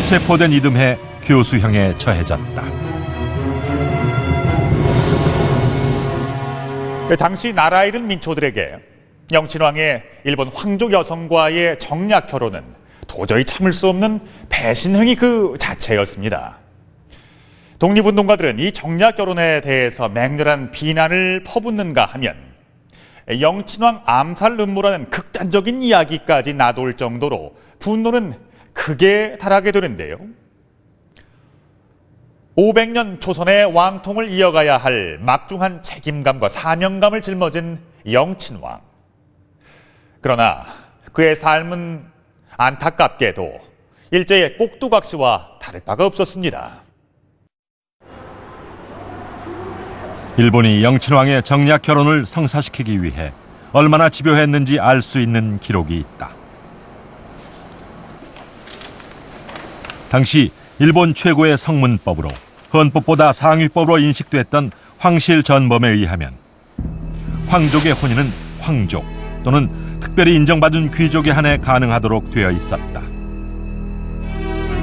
체포된 이듬해 교수형에 처해졌다. 당시 나라 잃은 민초들에게 영친왕의 일본 황족 여성과의 정략 결혼은 도저히 참을 수 없는 배신행위 그 자체였습니다. 독립운동가들은 이 정략 결혼에 대해서 맹렬한 비난을 퍼붓는가 하면 영친왕 암살 음모라는 극단적인 이야기까지 나돌 정도로 분노는 극에 달하게 되는데요. 500년 조선의 왕통을 이어가야 할 막중한 책임감과 사명감을 짊어진 영친왕. 그러나 그의 삶은 안타깝게도 일제의 꼭두각시와 다를 바가 없었습니다. 일본이 영친왕의 정략 결혼을 성사시키기 위해 얼마나 집요했는지 알 수 있는 기록이 있다. 당시 일본 최고의 성문법으로 헌법보다 상위법으로 인식됐던 황실 전범에 의하면 황족의 혼인은 황족 또는 특별히 인정받은 귀족에 한해 가능하도록 되어 있었다.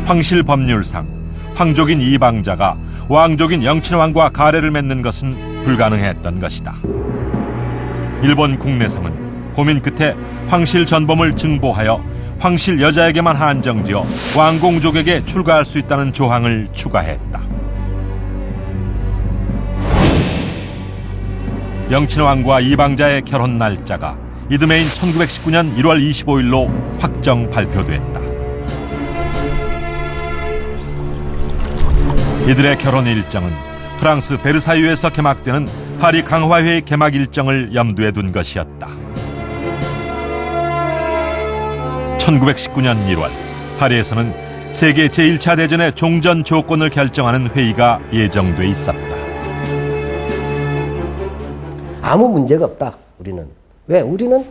황실 법률상 황족인 이방자가 왕족인 영친왕과 가례를 맺는 것은 불가능했던 것이다. 일본 국내성은 고민 끝에 황실 전범을 증보하여 황실 여자에게만 한정지어 왕공족에게 출가할 수 있다는 조항을 추가했다. 영친왕과 이방자의 결혼 날짜가 이듬해인 1919년 1월 25일로 확정 발표됐다. 이들의 결혼 일정은 프랑스 베르사유에서 개막되는 파리 강화회의 개막 일정을 염두에 둔 것이었다. 1919년 1월 파리에서는 세계 제1차 대전의 종전 조건을 결정하는 회의가 예정돼 있었다. 아무 문제가 없다. 우리는. 왜? 우리는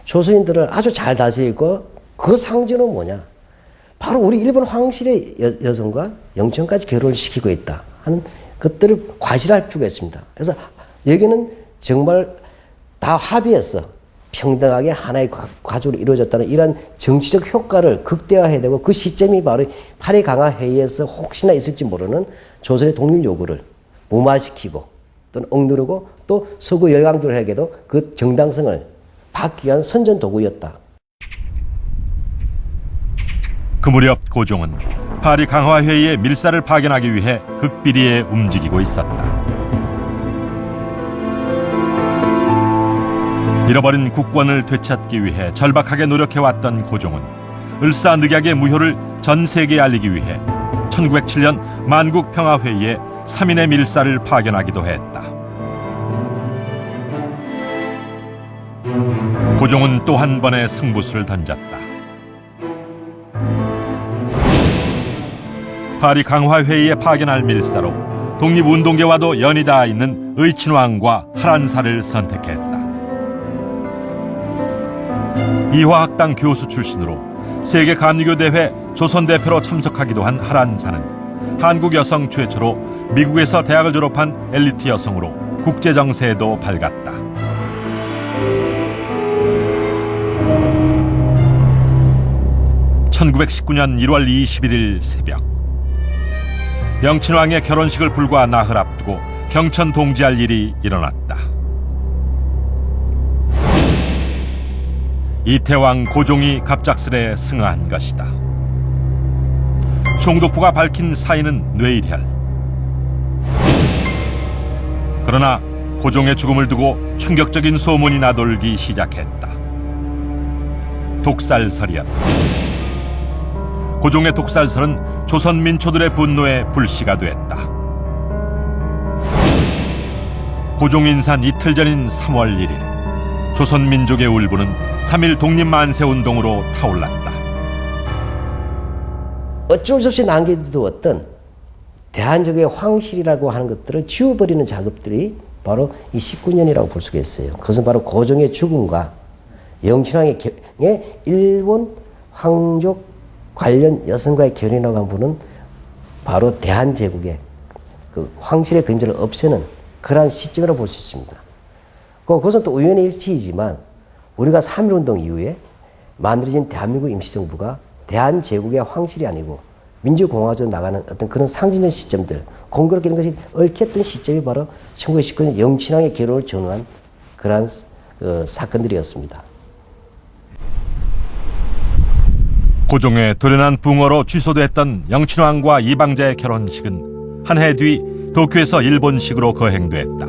조선인들을 아주 잘 다스리고 그 상징은 뭐냐? 바로 우리 일본 황실의 여성과 영친까지 결혼을 시키고 있다 하는 것들을 과시할 필요가 있습니다. 그래서 여기는 정말 다 합의했어. 평등하게 하나의 가족으로 이루어졌다는 이런 정치적 효과를 극대화해야 되고 그 시점이 바로 파리 강화 회의에서 혹시나 있을지 모르는 조선의 독립 요구를 무마시키고 또는 억누르고 또 서구 열강들에게도 그 정당성을 받기 위한 선전 도구였다. 그 무렵 고종은 파리 강화 회의의 밀사를 파견하기 위해 극비리에 움직이고 있었다. 잃어버린 국권을 되찾기 위해 절박하게 노력해왔던 고종은 을사늑약의 무효를 전 세계에 알리기 위해 1907년 만국평화회의에 3인의 밀사를 파견하기도 했다. 고종은 또 한 번의 승부수를 던졌다. 파리 강화회의에 파견할 밀사로 독립운동계와도 연이 닿아 있는 의친왕과 하란사를 선택했다. 이화학당 교수 출신으로 세계감리교대회 조선대표로 참석하기도 한 하란사는 한국 여성 최초로 미국에서 대학을 졸업한 엘리트 여성으로 국제정세에도 밝았다. (1919년 1월 21일) 새벽 영친왕의 결혼식을 불과 나흘 앞두고 경천 동지할 일이 일어났다. 이태왕 고종이 갑작스레 승하한 것이다. 총독부가 밝힌 사인은 뇌일혈. 그러나 고종의 죽음을 두고 충격적인 소문이 나돌기 시작했다. 독살설이었다. 고종의 독살설은 조선 민초들의 분노에 불씨가 됐다. 고종 인산 이틀 전인 3월 1일 조선 민족의 울분은 3.1 독립만세운동으로 타올랐다. 어쩔 수 없이 남겨두었던 대한민국의 황실이라고 하는 것들을 지워버리는 작업들이 바로 이 19년이라고 볼 수가 있어요. 그것은 바로 고종의 죽음과 영친왕의 일본 황족 관련 여성과의 결혼이라고 하는 분은 바로 대한제국의 그 황실의 그림자를 없애는 그러한 시점이라고 볼 수 있습니다. 그것은 또 우연의 일치이지만 우리가 3.1운동 이후에 만들어진 대한민국 임시정부가 대한제국의 황실이 아니고 민주공화국으로 나가는 어떤 그런 상징적 시점들, 공교롭게 이런 것이 얽혔던 시점이 바로 1919년 영친왕의 결혼을 전후한 그러한 사건들이었습니다. 고종의 돌연한 붕어로 취소됐던 영친왕과 이방자의 결혼식은 한 해 뒤 도쿄에서 일본식으로 거행됐다.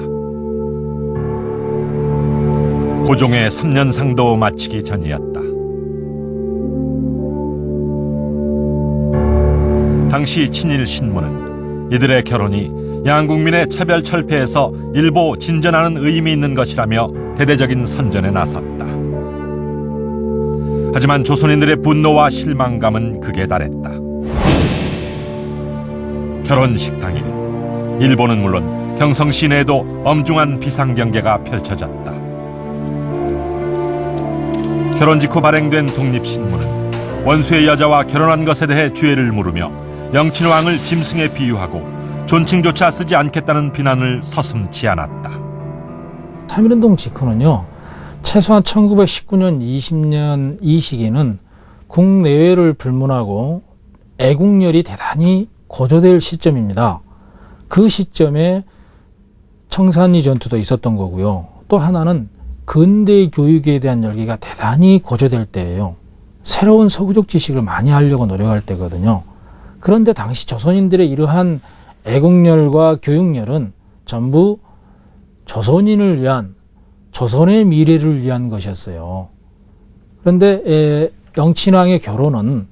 고종의 3년 상도 마치기 전이었다. 당시 친일 신문은 이들의 결혼이 양국민의 차별 철폐에서 일보 진전하는 의미 있는 것이라며 대대적인 선전에 나섰다. 하지만 조선인들의 분노와 실망감은 극에 달했다. 결혼식 당일, 일본은 물론 경성 시내에도 엄중한 비상경계가 펼쳐졌다. 결혼 직후 발행된 독립신문은 원수의 여자와 결혼한 것에 대해 죄를 물으며 영친왕을 짐승에 비유하고 존칭조차 쓰지 않겠다는 비난을 서슴지 않았다. 3.1운동 직후는요, 최소한 1919년 20년 이 시기는 국내외를 불문하고 애국열이 대단히 고조될 시점입니다. 그 시점에 청산리 전투도 있었던 거고요. 또 하나는 근대 교육에 대한 열기가 대단히 고조될 때예요. 새로운 서구적 지식을 많이 하려고 노력할 때거든요. 그런데 당시 조선인들의 이러한 애국열과 교육열은 전부 조선인을 위한, 조선의 미래를 위한 것이었어요. 그런데 영친왕의 결혼은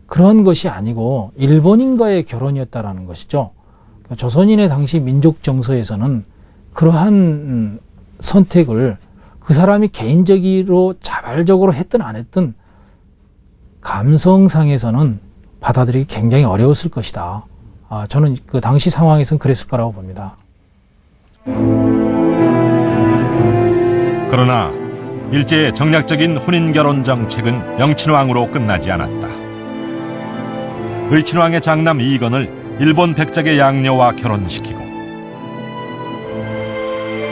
그런 것이 아니고 일본인과의 결혼이었다라는 것이죠. 그러니까 조선인의 당시 민족 정서에서는 그러한 선택을 그 사람이 개인적으로 자발적으로 했든 안 했든 감성상에서는 받아들이기 굉장히 어려웠을 것이다. 저는 그 당시 상황에서는 그랬을 거라고 봅니다. 그러나 일제의 정략적인 혼인결혼 정책은 영친왕으로 끝나지 않았다. 의친왕의 장남 이건을 일본 백작의 양녀와 결혼시키고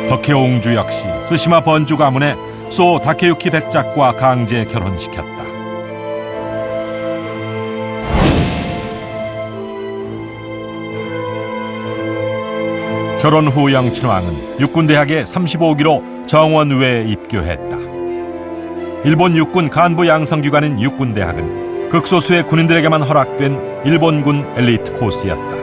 덕혜 옹주 역시 스시마 번주 가문의 소 다케유키 백작과 강제 결혼시켰다. 결혼 후 영친왕은 육군대학에 35기로 정원외에 입교했다. 일본 육군 간부 양성기관인 육군대학은 극소수의 군인들에게만 허락된 일본군 엘리트 코스였다.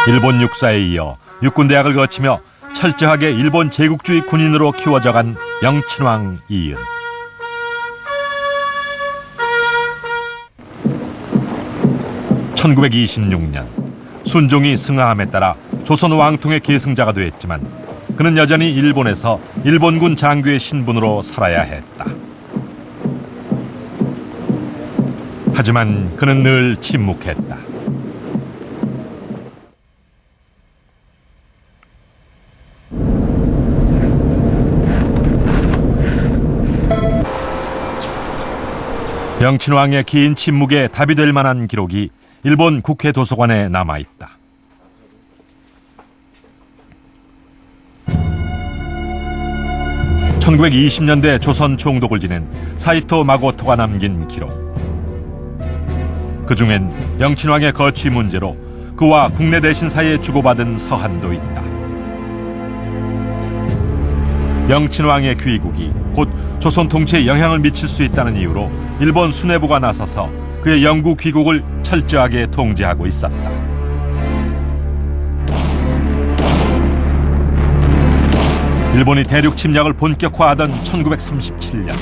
일본 육사에 이어 육군대학을 거치며 철저하게 일본 제국주의 군인으로 키워져간 영친왕 이은. (1926년) 순종이 승하함에 따라 조선 왕통의 계승자가 되었지만 그는 여전히 일본에서 일본군 장교의 신분으로 살아야 했다. 하지만 그는 늘 침묵했다. 영친왕의 긴 침묵에 답이 될 만한 기록이 일본 국회 도서관에 남아있다. (1920년대) 조선 총독을 지낸 사이토 마고토가 남긴 기록. 그중엔 영친왕의 거취 문제로 그와 국내 대신 사이에 주고받은 서한도 있다. 영친왕의 귀국이 곧 조선 통치에 영향을 미칠 수 있다는 이유로 일본 수뇌부가 나서서 그의 영구 귀국을 철저하게 통제하고 있었다. 일본이 대륙 침략을 본격화하던 1937년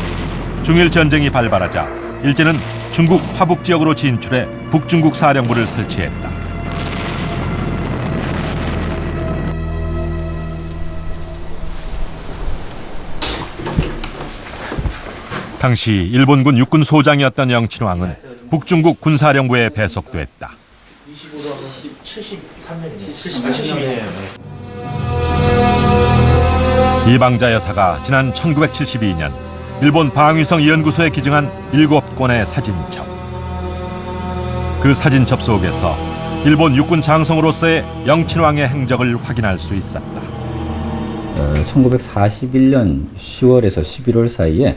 중일 전쟁이 발발하자 일제는 중국 화북 지역으로 진출해 북중국 사령부를 설치했다. 당시 일본군 육군 소장이었던 영친왕은 북중국 군사령부에 배속됐다. 73년이네요. 이방자 여사가 지난 1972년 일본 방위성 연구소에 기증한 7권의 사진첩. 그 사진첩 속에서 일본 육군 장성으로서의 영친왕의 행적을 확인할 수 있었다. 1941년 10월에서 11월 사이에